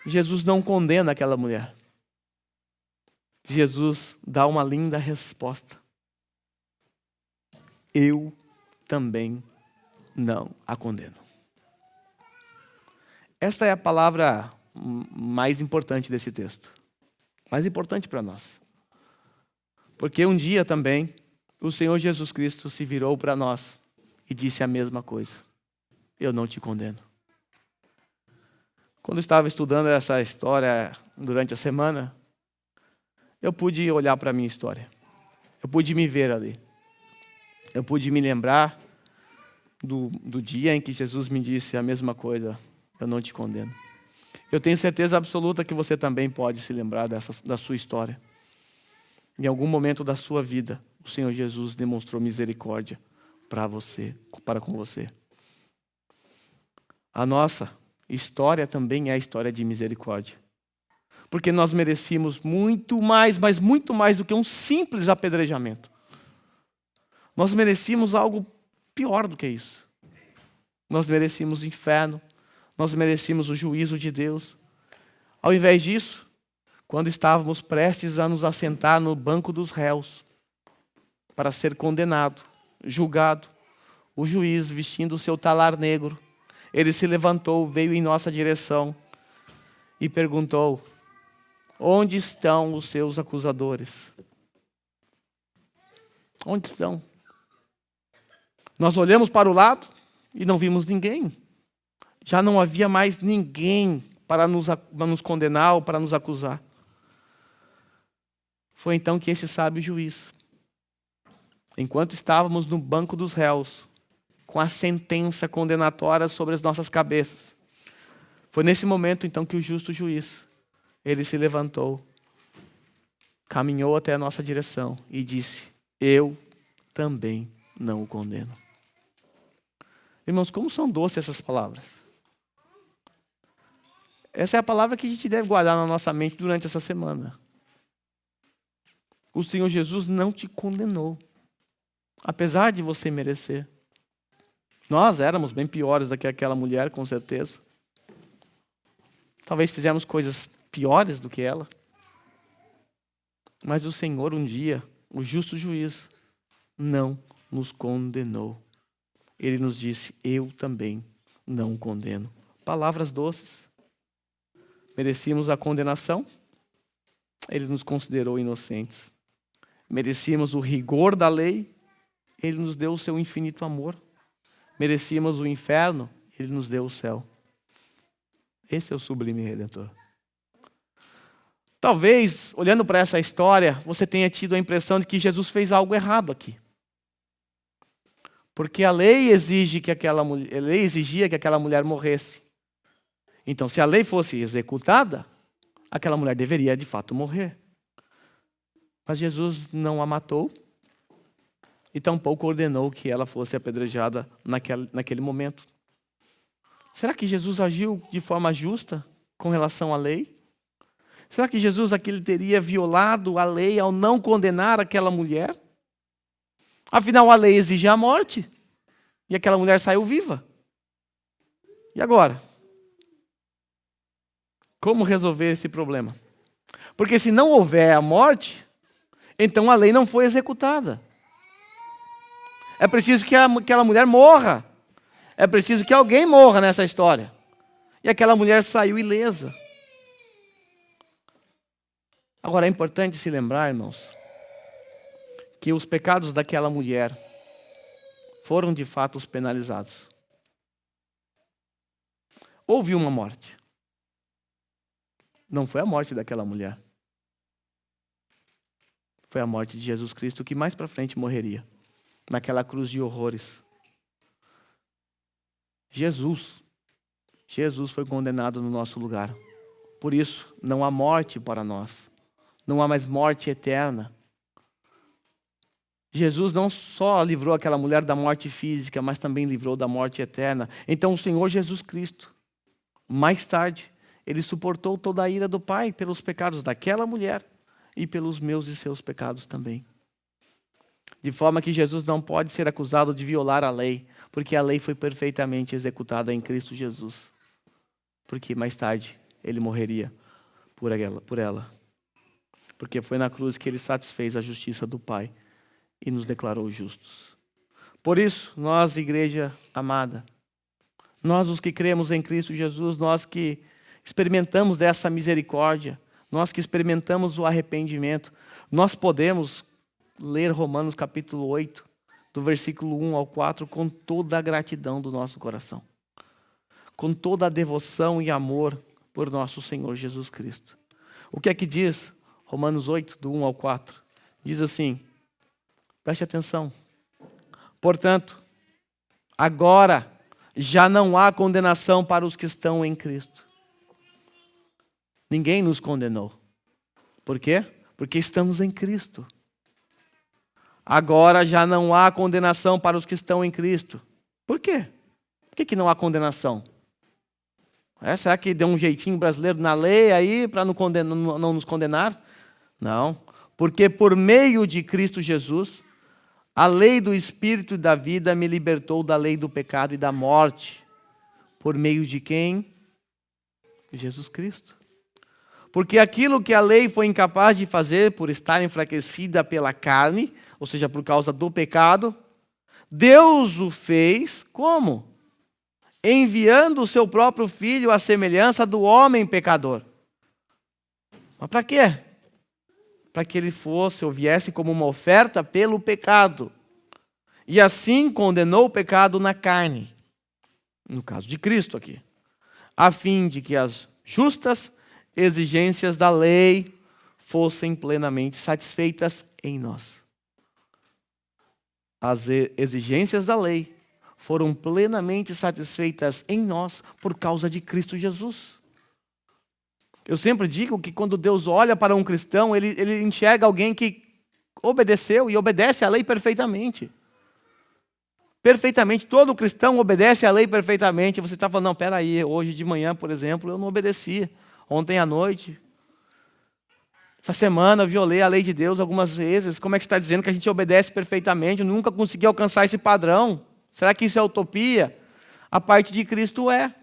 Jesus não condena aquela mulher. Jesus dá uma linda resposta: eu também não a condeno. Esta é a palavra mais importante desse texto. Mais importante para nós. Porque um dia também, o Senhor Jesus Cristo se virou para nós e disse a mesma coisa: eu não te condeno. Quando eu estava estudando essa história durante a semana, eu pude olhar para a minha história. Eu pude me ver ali. Eu pude me lembrar do dia em que Jesus me disse a mesma coisa: eu não te condeno. Eu tenho certeza absoluta que você também pode se lembrar da sua história. Em algum momento da sua vida, o Senhor Jesus demonstrou misericórdia para com você. A nossa história também é a história de misericórdia. Porque nós merecíamos muito mais, mas muito mais do que um simples apedrejamento. Nós merecíamos algo pior do que isso. Nós merecíamos o inferno, nós merecíamos o juízo de Deus. Ao invés disso, quando estávamos prestes a nos assentar no banco dos réus, para ser condenado, julgado, o juiz, vestindo o seu talar negro, ele se levantou, veio em nossa direção e perguntou: onde estão os seus acusadores? Onde estão? Nós olhamos para o lado e não vimos ninguém. Já não havia mais ninguém para nos condenar ou para nos acusar. Foi então que esse sábio juiz, enquanto estávamos no banco dos réus, com a sentença condenatória sobre as nossas cabeças, foi nesse momento então que o justo juiz, ele se levantou, caminhou até a nossa direção e disse: eu também não o condeno. Irmãos, como são doces essas palavras. Essa é a palavra que a gente deve guardar na nossa mente durante essa semana. O Senhor Jesus não te condenou, apesar de você merecer. Nós éramos bem piores do que aquela mulher, com certeza. Talvez fizemos coisas piores do que ela. Mas o Senhor, um dia, o justo juiz, não nos condenou. Ele nos disse: eu também não condeno. Palavras doces. Merecíamos a condenação, ele nos considerou inocentes. Merecíamos o rigor da lei, ele nos deu o seu infinito amor. Merecíamos o inferno, ele nos deu o céu. Esse é o sublime Redentor. Talvez, olhando para essa história, você tenha tido a impressão de que Jesus fez algo errado aqui. Porque a lei exigia que aquela mulher morresse. Então, se a lei fosse executada, aquela mulher deveria de fato morrer. Mas Jesus não a matou e tampouco ordenou que ela fosse apedrejada naquele momento. Será que Jesus agiu de forma justa com relação à lei? Será que Jesus aqui teria violado a lei ao não condenar aquela mulher? Afinal, a lei exige a morte e aquela mulher saiu viva. E agora? Como resolver esse problema? Porque se não houver a morte, então a lei não foi executada. É preciso que aquela mulher morra. É preciso que alguém morra nessa história. E aquela mulher saiu ilesa. Agora é importante se lembrar, irmãos, que os pecados daquela mulher foram de fato os penalizados. Houve uma morte. Não foi a morte daquela mulher. Foi a morte de Jesus Cristo que mais para frente morreria. Naquela cruz de horrores. Jesus foi condenado no nosso lugar. Por isso, não há morte para nós. Não há mais morte eterna. Jesus não só livrou aquela mulher da morte física, mas também livrou da morte eterna. Então o Senhor Jesus Cristo, mais tarde, ele suportou toda a ira do Pai pelos pecados daquela mulher e pelos meus e seus pecados também. De forma que Jesus não pode ser acusado de violar a lei, porque a lei foi perfeitamente executada em Cristo Jesus. Porque mais tarde ele morreria por ela. Porque foi na cruz que ele satisfez a justiça do Pai e nos declarou justos. Por isso, nós, igreja amada, nós os que cremos em Cristo Jesus, nós que experimentamos dessa misericórdia, nós que experimentamos o arrependimento, nós podemos ler Romanos capítulo 8, do versículo 1 ao 4, com toda a gratidão do nosso coração. Com toda a devoção e amor por nosso Senhor Jesus Cristo. O que é que diz Romanos 8, do 1 ao 4? Diz assim, preste atenção. Portanto, agora já não há condenação para os que estão em Cristo. Ninguém nos condenou. Por quê? Porque estamos em Cristo. Agora já não há condenação para os que estão em Cristo. Por quê? Por que não há condenação? Será que deu um jeitinho brasileiro na lei aí para não nos condenar? Não. Porque por meio de Cristo Jesus, a lei do Espírito e da vida me libertou da lei do pecado e da morte. Por meio de quem? Jesus Cristo. Porque aquilo que a lei foi incapaz de fazer por estar enfraquecida pela carne, ou seja, por causa do pecado, Deus o fez como? Enviando o seu próprio Filho à semelhança do homem pecador. Mas para quê? Para que ele fosse ou viesse como uma oferta pelo pecado. E assim condenou o pecado na carne. No caso de Cristo aqui. A fim de que as justas exigências da lei fossem plenamente satisfeitas em nós. As exigências da lei foram plenamente satisfeitas em nós por causa de Cristo Jesus. Eu sempre digo que quando Deus olha para um cristão, ele enxerga alguém que obedeceu e obedece à lei perfeitamente. Perfeitamente, todo cristão obedece à lei perfeitamente. Você está falando, não, peraí, hoje de manhã, por exemplo, eu não obedeci. Ontem à noite. Essa semana eu violei a lei de Deus algumas vezes. Como é que você está dizendo que a gente obedece perfeitamente? Eu nunca consegui alcançar esse padrão. Será que isso é utopia? A parte de Cristo é.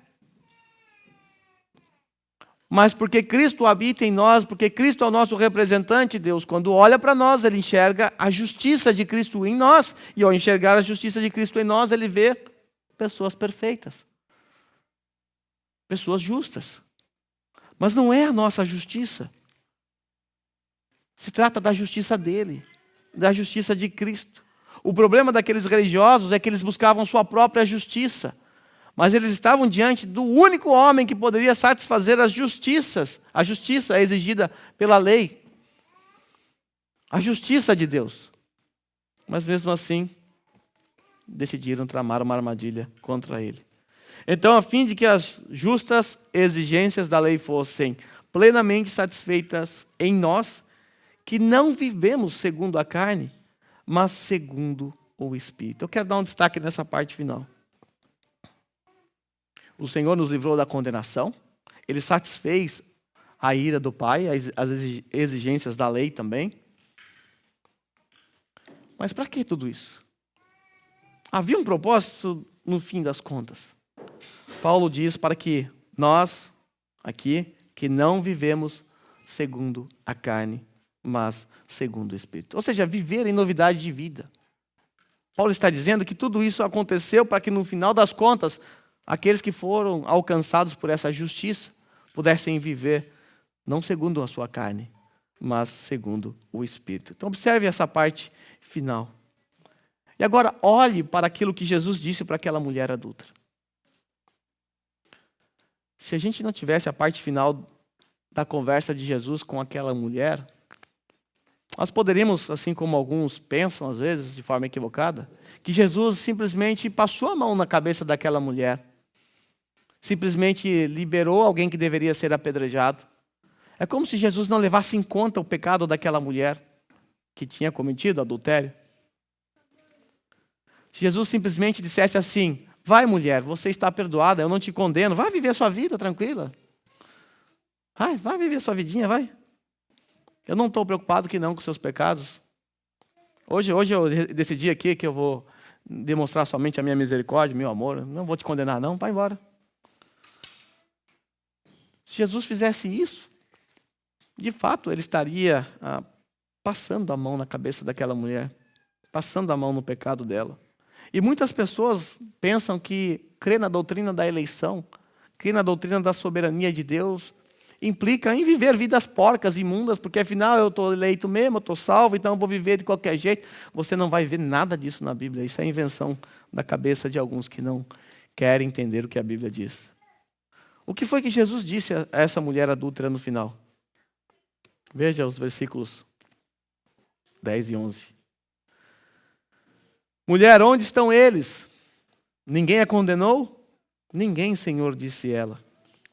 Mas porque Cristo habita em nós, porque Cristo é o nosso representante, Deus, quando olha para nós, Ele enxerga a justiça de Cristo em nós. E ao enxergar a justiça de Cristo em nós, Ele vê pessoas perfeitas. Pessoas justas. Mas não é a nossa justiça. Se trata da justiça dele, da justiça de Cristo. O problema daqueles religiosos é que eles buscavam sua própria justiça. Mas eles estavam diante do único homem que poderia satisfazer as justiças. A justiça é exigida pela lei. A justiça de Deus. Mas mesmo assim, decidiram tramar uma armadilha contra ele. Então, a fim de que as justas exigências da lei fossem plenamente satisfeitas em nós, que não vivemos segundo a carne, mas segundo o Espírito. Eu quero dar um destaque nessa parte final. O Senhor nos livrou da condenação, Ele satisfez a ira do Pai, as exigências da lei também. Mas para que tudo isso? Havia um propósito no fim das contas. Paulo diz para que nós, aqui, que não vivemos segundo a carne, mas segundo o Espírito. Ou seja, viver em novidade de vida. Paulo está dizendo que tudo isso aconteceu para que no final das contas, aqueles que foram alcançados por essa justiça pudessem viver não segundo a sua carne, mas segundo o Espírito. Então observe essa parte final. E agora olhe para aquilo que Jesus disse para aquela mulher adulta. Se a gente não tivesse a parte final da conversa de Jesus com aquela mulher, nós poderíamos, assim como alguns pensam às vezes, de forma equivocada, que Jesus simplesmente passou a mão na cabeça daquela mulher. Simplesmente liberou alguém que deveria ser apedrejado. É como se Jesus não levasse em conta o pecado daquela mulher que tinha cometido adultério. Se Jesus simplesmente dissesse assim, vai mulher, você está perdoada, eu não te condeno, vai viver a sua vida tranquila. Vai viver a sua vidinha, vai. Eu não estou preocupado que não com seus pecados. Hoje eu decidi aqui que eu vou demonstrar somente a minha misericórdia, meu amor, não vou te condenar não, vai embora. Se Jesus fizesse isso, de fato ele estaria passando a mão na cabeça daquela mulher, passando a mão no pecado dela. E muitas pessoas pensam que crer na doutrina da eleição, crer na doutrina da soberania de Deus, implica em viver vidas porcas, imundas, porque afinal eu estou eleito mesmo, eu estou salvo, então eu vou viver de qualquer jeito. Você não vai ver nada disso na Bíblia, isso é invenção da cabeça de alguns que não querem entender o que a Bíblia diz. O que foi que Jesus disse a essa mulher adúltera no final? Veja os versículos 10 e 11. Mulher, onde estão eles? Ninguém a condenou? Ninguém, Senhor, disse ela.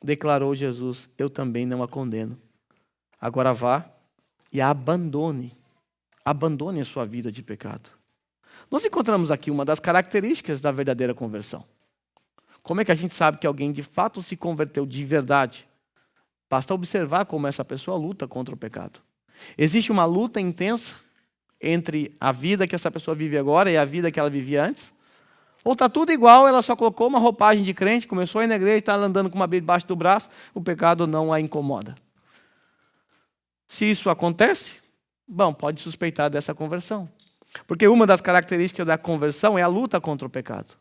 Declarou Jesus, eu também não a condeno. Agora vá e a abandone. Abandone a sua vida de pecado. Nós encontramos aqui uma das características da verdadeira conversão. Como é que a gente sabe que alguém de fato se converteu de verdade? Basta observar como essa pessoa luta contra o pecado. Existe uma luta intensa entre a vida que essa pessoa vive agora e a vida que ela vivia antes? Ou está tudo igual, ela só colocou uma roupagem de crente, começou a ir na igreja, está andando com uma Bíblia debaixo do braço, o pecado não a incomoda. Se isso acontece, bom, pode suspeitar dessa conversão. Porque uma das características da conversão é a luta contra o pecado.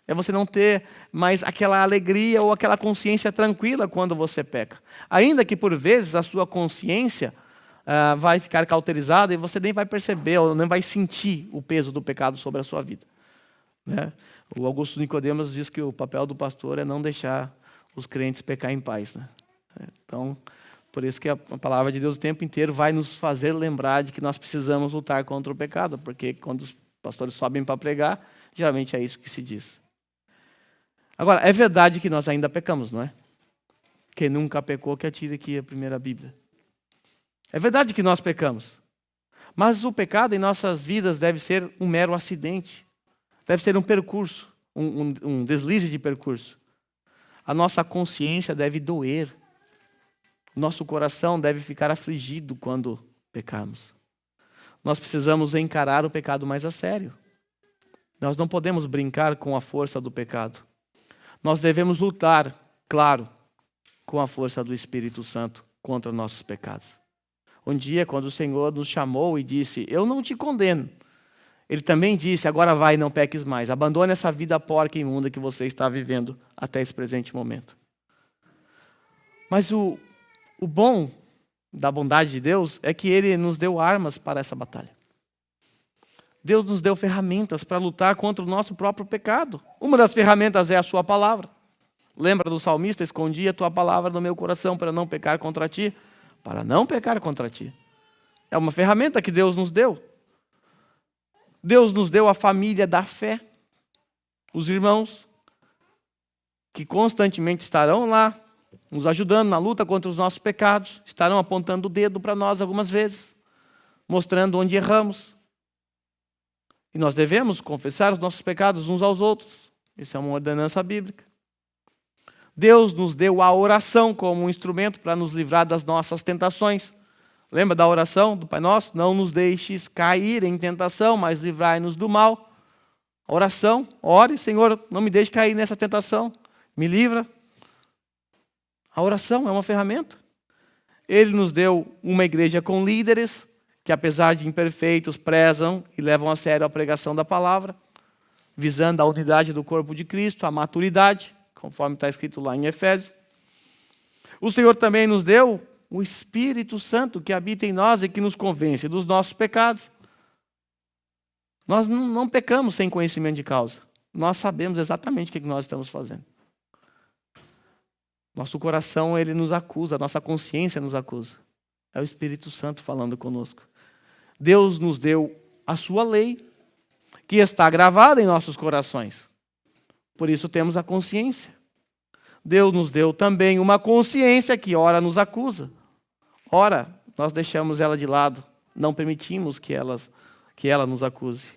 É você não ter mais aquela alegria ou aquela consciência tranquila quando você peca. Ainda que por vezes a sua consciência vai ficar cauterizada e você nem vai perceber ou nem vai sentir o peso do pecado sobre a sua vida. Né? O Augusto Nicodemos diz que o papel do pastor é não deixar os crentes pecar em paz. Né? Então, por isso que a palavra de Deus o tempo inteiro vai nos fazer lembrar de que nós precisamos lutar contra o pecado, porque quando os pastores sobem para pregar, geralmente é isso que se diz. Agora, é verdade que nós ainda pecamos, não é? Quem nunca pecou, que atire aqui a primeira Bíblia. É verdade que nós pecamos. Mas o pecado em nossas vidas deve ser um mero acidente. Deve ser um percurso, um deslize de percurso. A nossa consciência deve doer. Nosso coração deve ficar afligido quando pecarmos. Nós precisamos encarar o pecado mais a sério. Nós não podemos brincar com a força do pecado. Nós devemos lutar, claro, com a força do Espírito Santo contra nossos pecados. Um dia, quando o Senhor nos chamou e disse, eu não te condeno. Ele também disse, agora vai, não peques mais. Abandone essa vida porca e imunda que você está vivendo até esse presente momento. Mas o bom da bondade de Deus é que Ele nos deu armas para essa batalha. Deus nos deu ferramentas para lutar contra o nosso próprio pecado. Uma das ferramentas é a sua palavra. Lembra do salmista? Escondi a tua palavra no meu coração para não pecar contra ti. Para não pecar contra ti. É uma ferramenta que Deus nos deu. Deus nos deu a família da fé. Os irmãos que constantemente estarão lá, nos ajudando na luta contra os nossos pecados, estarão apontando o dedo para nós algumas vezes, mostrando onde erramos. E nós devemos confessar os nossos pecados uns aos outros. Isso é uma ordenança bíblica. Deus nos deu a oração como um instrumento para nos livrar das nossas tentações. Lembra da oração do Pai Nosso? Não nos deixes cair em tentação, mas livrai-nos do mal. A oração, ore, Senhor, não me deixe cair nessa tentação, me livra. A oração é uma ferramenta. Ele nos deu uma igreja com líderes, que apesar de imperfeitos, prezam e levam a sério a pregação da palavra, visando a unidade do corpo de Cristo, a maturidade, conforme está escrito lá em Efésios. O Senhor também nos deu o Espírito Santo que habita em nós e que nos convence dos nossos pecados. Nós não pecamos sem conhecimento de causa. Nós sabemos exatamente o que nós estamos fazendo. Nosso coração, ele nos acusa, a nossa consciência nos acusa. É o Espírito Santo falando conosco. Deus nos deu a sua lei, que está gravada em nossos corações. Por isso temos a consciência. Deus nos deu também uma consciência que ora nos acusa. Ora, nós deixamos ela de lado, não permitimos que ela nos acuse.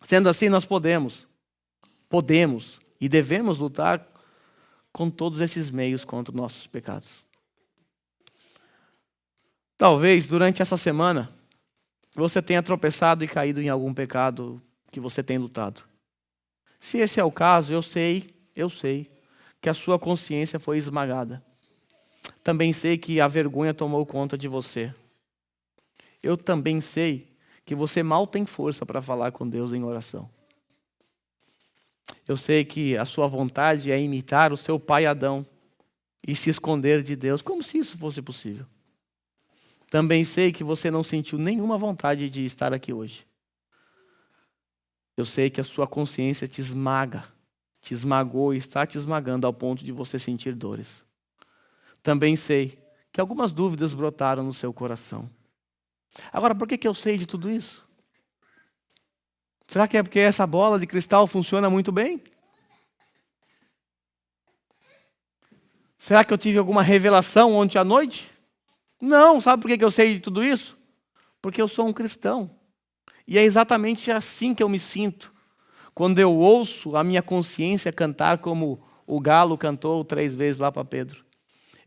Sendo assim, nós podemos e devemos lutar com todos esses meios contra os nossos pecados. Talvez, durante essa semana, você tenha tropeçado e caído em algum pecado que você tem lutado. Se esse é o caso, eu sei que a sua consciência foi esmagada. Também sei que a vergonha tomou conta de você. Eu também sei que você mal tem força para falar com Deus em oração. Eu sei que a sua vontade é imitar o seu pai Adão e se esconder de Deus, como se isso fosse possível. Também sei que você não sentiu nenhuma vontade de estar aqui hoje. Eu sei que a sua consciência te esmagou e está te esmagando ao ponto de você sentir dores. Também sei que algumas dúvidas brotaram no seu coração. Agora, por que eu sei de tudo isso? Será que é porque essa bola de cristal funciona muito bem? Será que eu tive alguma revelação ontem à noite? Não, sabe por que eu sei de tudo isso? Porque eu sou um cristão. E é exatamente assim que eu me sinto. Quando eu ouço a minha consciência cantar como o galo cantou 3 vezes lá para Pedro.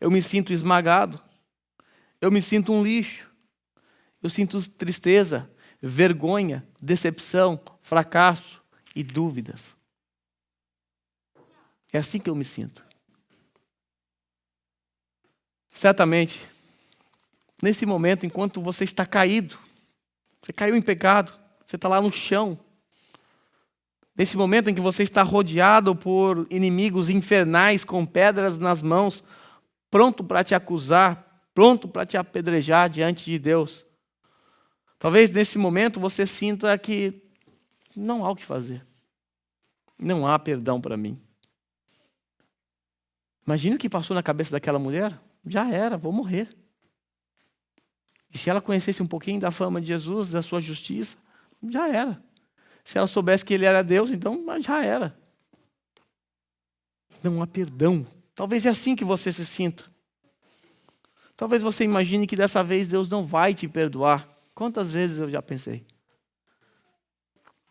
Eu me sinto esmagado. Eu me sinto um lixo. Eu sinto tristeza, vergonha, decepção, fracasso e dúvidas. É assim que eu me sinto. Certamente, nesse momento, enquanto você está caído, você caiu em pecado, você está lá no chão. Nesse momento em que você está rodeado por inimigos infernais com pedras nas mãos, pronto para te acusar, pronto para te apedrejar diante de Deus. Talvez nesse momento você sinta que não há o que fazer. Não há perdão para mim. Imagina o que passou na cabeça daquela mulher. Já era, vou morrer. E se ela conhecesse um pouquinho da fama de Jesus, da sua justiça, já era. Se ela soubesse que ele era Deus, então já era. Não há perdão. Talvez é assim que você se sinta. Talvez você imagine que dessa vez Deus não vai te perdoar. Quantas vezes eu já pensei?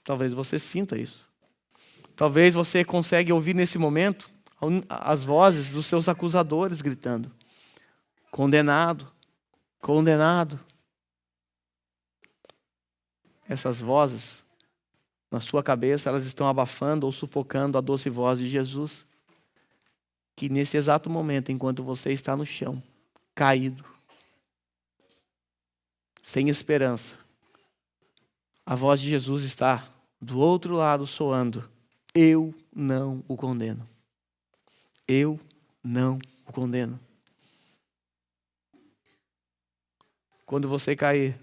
Talvez você sinta isso. Talvez você consiga ouvir nesse momento as vozes dos seus acusadores gritando: condenado, condenado. Essas vozes, na sua cabeça, elas estão abafando ou sufocando a doce voz de Jesus, que nesse exato momento, enquanto você está no chão, caído, sem esperança, a voz de Jesus está do outro lado soando: eu não o condeno. Eu não o condeno. Quando você cair,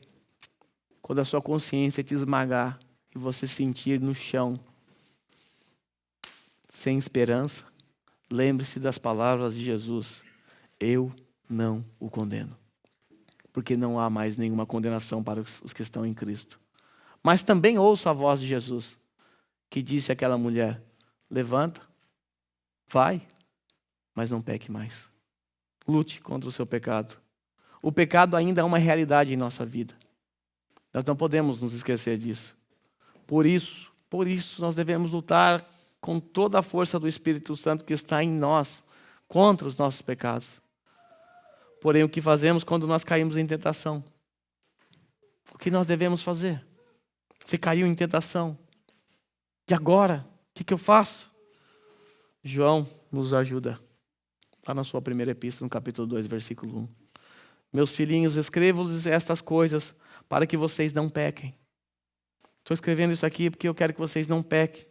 quando a sua consciência te esmagar e você sentir no chão, sem esperança, lembre-se das palavras de Jesus: eu não o condeno. Porque não há mais nenhuma condenação para os que estão em Cristo. Mas também ouça a voz de Jesus, que disse àquela mulher: levanta, vai, mas não peque mais. Lute contra o seu pecado. O pecado ainda é uma realidade em nossa vida. Nós não podemos nos esquecer disso. Por isso nós devemos lutar com toda a força do Espírito Santo que está em nós, contra os nossos pecados. Porém, o que fazemos quando nós caímos em tentação? O que nós devemos fazer? Você caiu em tentação. E agora? O que eu faço? João nos ajuda. Está na sua primeira epístola, no capítulo 2, versículo 1. Meus filhinhos, escrevo-lhes estas coisas para que vocês não pequem. Estou escrevendo isso aqui porque eu quero que vocês não pequem.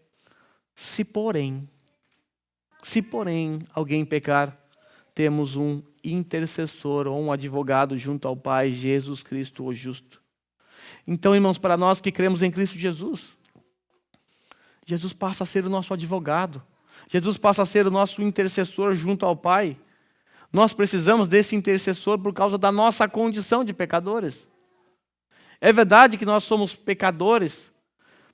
Se porém alguém pecar, temos um intercessor ou um advogado junto ao Pai, Jesus Cristo, o justo. Então, irmãos, para nós que cremos em Cristo Jesus, Jesus passa a ser o nosso advogado. Jesus passa a ser o nosso intercessor junto ao Pai. Nós precisamos desse intercessor por causa da nossa condição de pecadores. É verdade que nós somos pecadores,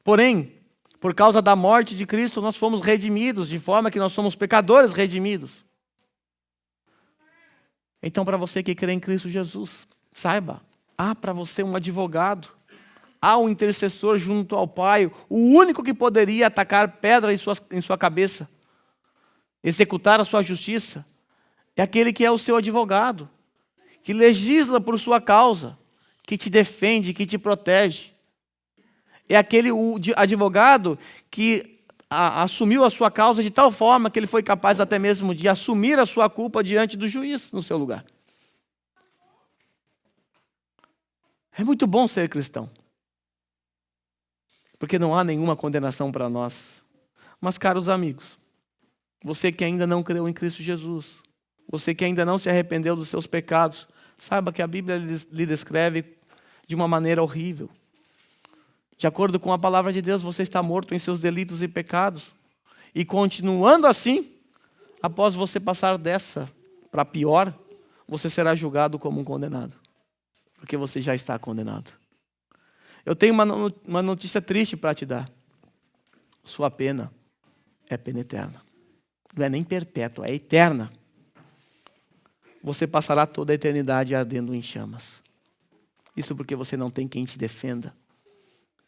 porém, por causa da morte de Cristo, nós fomos redimidos, de forma que nós somos pecadores redimidos. Então, para você que crê em Cristo Jesus, saiba, há para você um advogado, há um intercessor junto ao Pai, o único que poderia atacar pedra em sua cabeça, executar a sua justiça, é aquele que é o seu advogado, que legisla por sua causa, que te defende, que te protege. É aquele advogado que assumiu a sua causa de tal forma que ele foi capaz até mesmo de assumir a sua culpa diante do juiz no seu lugar. É muito bom ser cristão, porque não há nenhuma condenação para nós. Mas, caros amigos, você que ainda não creu em Cristo Jesus, você que ainda não se arrependeu dos seus pecados, saiba que a Bíblia lhe descreve de uma maneira horrível. De acordo com a palavra de Deus, você está morto em seus delitos e pecados. E continuando assim, após você passar dessa para pior, você será julgado como um condenado. Porque você já está condenado. Eu tenho uma notícia triste para te dar. Sua pena é pena eterna. Não é nem perpétua, é eterna. Você passará toda a eternidade ardendo em chamas. Isso porque você não tem quem te defenda.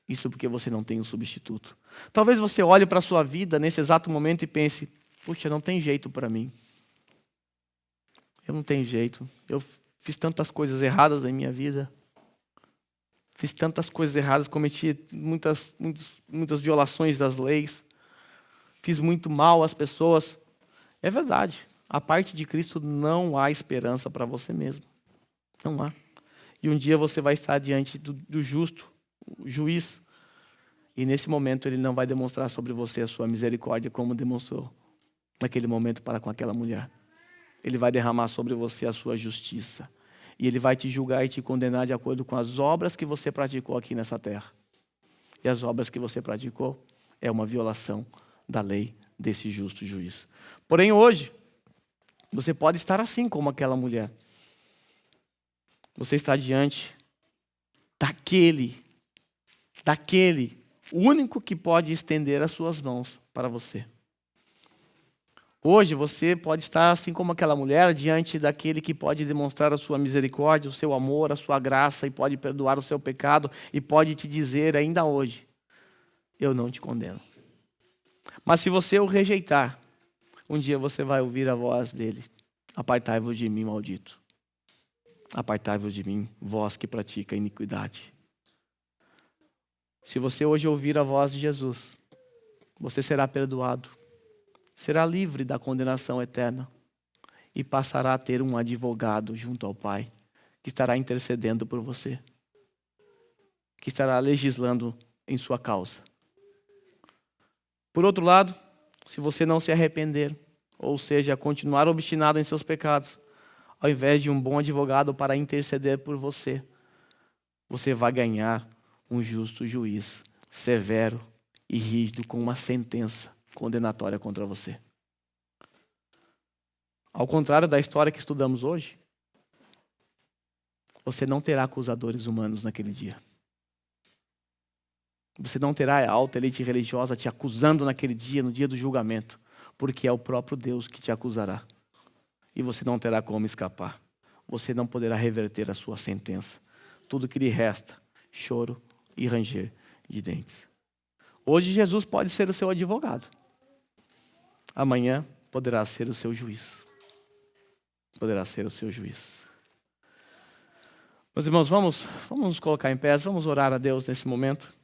Isso porque você não tem um substituto. Talvez você olhe para a sua vida nesse exato momento e pense, puxa, não tem jeito para mim. Eu não tenho jeito. Eu fiz tantas coisas erradas na minha vida. Fiz tantas coisas erradas, cometi muitas violações das leis. Fiz muito mal às pessoas. É verdade. A parte de Cristo não há esperança para você mesmo. Não há. E um dia você vai estar diante do justo, o juiz. E nesse momento ele não vai demonstrar sobre você a sua misericórdia como demonstrou naquele momento para com aquela mulher. Ele vai derramar sobre você a sua justiça. E ele vai te julgar e te condenar de acordo com as obras que você praticou aqui nessa terra. E as obras que você praticou é uma violação da lei desse justo juiz. Porém hoje, você pode estar assim como aquela mulher. Você está diante daquele, o único que pode estender as suas mãos para você. Hoje você pode estar assim como aquela mulher, diante daquele que pode demonstrar a sua misericórdia, o seu amor, a sua graça, e pode perdoar o seu pecado, e pode te dizer ainda hoje, eu não te condeno. Mas se você o rejeitar, um dia você vai ouvir a voz dele, apartai-vos de mim, maldito. Apartai-vos de mim, vós que pratica a iniquidade. Se você hoje ouvir a voz de Jesus, você será perdoado, será livre da condenação eterna e passará a ter um advogado junto ao Pai, que estará intercedendo por você, que estará legislando em sua causa. Por outro lado, se você não se arrepender, ou seja, continuar obstinado em seus pecados, ao invés de um bom advogado para interceder por você, você vai ganhar um justo juiz, severo e rígido, com uma sentença condenatória contra você. Ao contrário da história que estudamos hoje, você não terá acusadores humanos naquele dia. Você não terá a alta elite religiosa te acusando naquele dia, no dia do julgamento, porque é o próprio Deus que te acusará. E você não terá como escapar. Você não poderá reverter a sua sentença. Tudo que lhe resta, choro e ranger de dentes. Hoje Jesus pode ser o seu advogado. Amanhã poderá ser o seu juiz. Poderá ser o seu juiz. Meus irmãos, vamos nos colocar em pé, vamos orar a Deus nesse momento.